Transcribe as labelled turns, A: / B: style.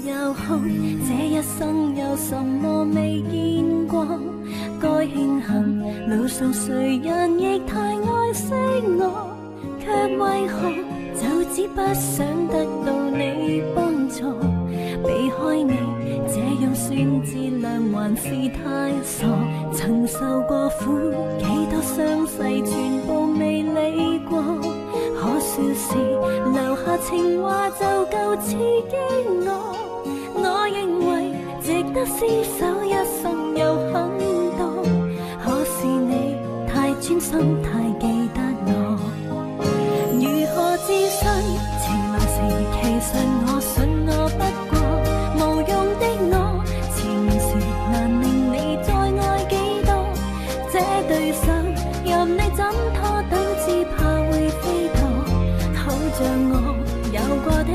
A: 有好，這一生有什麼未見過？該慶幸路上誰人亦太愛惜我，卻為何就只不想得到你幫助？避開你這樣算自量還是太傻？曾受過苦，幾多傷勢全部未理過，可笑是留下情話就夠刺激我。我認為值得廝守一生有很多，可是你太專心太記得我。如何自信情來時，其實我信我不過無用的我，前時難令你再愛幾多。這對手任你怎拖等，只怕會飛墮，好像我有過的